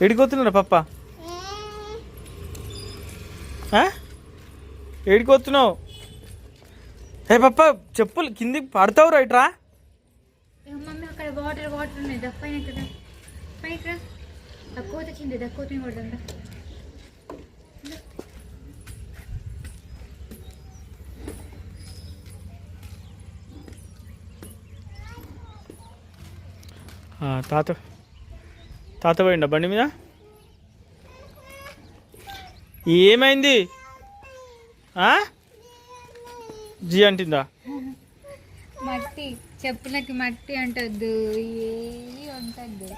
ఏడికొస్తున్నారా పప్ప? ఏడికొస్తున్నావు? ఏ పప్ప చెప్పులు కిందికి పడతావు రైట్రా. మమ్మీ అక్కడ వాటర్ వాటర్ ఉన్నాయి పైన కదా, పైకి రా. తక్కువ తెచ్చింది, తక్కువ తినకూడదు. తాత తాత పోయిండా బండి మీద? ఏమైంది? జీ అంటుందా? మట్టి చెప్పులకి మట్టి అంటద్దు, అంటద్దు.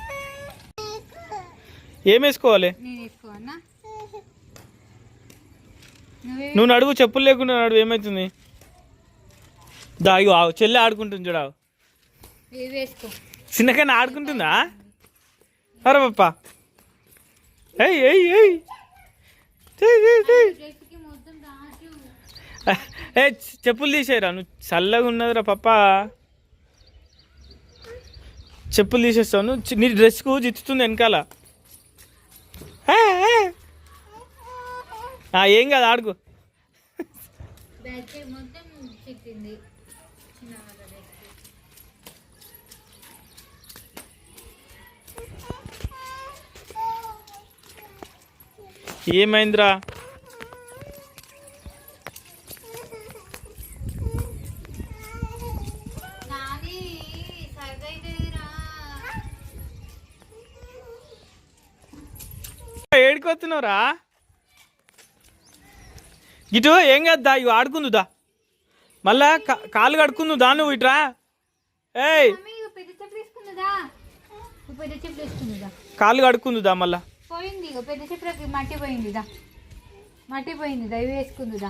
ఏం వేసుకోవాలి? నేను వేసుకోవన్నా? నువ్వు నడువు, చెప్పులు లేకుండా నడువు. ఏమవుతుంది? దా ఇగో చెల్లి ఆడుకుంటుంది చూడావు. వేసుకో. చిన్నకైనా ఆడుకుంటుందా? అరే పప్ప ఏయ్ ఏయ్ ఏయ్ ఏ చెప్పులు తీసేయరా. నువ్వు చల్లగా ఉన్నదిరా పప్ప. చెప్పులు తీసేస్తావు నువ్వు. నీ డ్రెస్కు జిత్తుతుంది వెనకాల. ఏం కాదు, ఆడుకో. ఏమైందిరా? ఏడుకొస్తున్నావురా? ఇటు ఏం కాద్దా, ఇవి ఆడుకుందుదా. మళ్ళా కాళ్ళు కడుకుందుదా నువ్వు ఇట్రా. ఏయ్ కాళ్ళు కడుక్కుందుదా మళ్ళా. పోయింది పెద్ద చెప్పులకి మట్టి పోయిందిదా, మట్టి పోయిందిదా. ఇవి వేసుకుందుదా.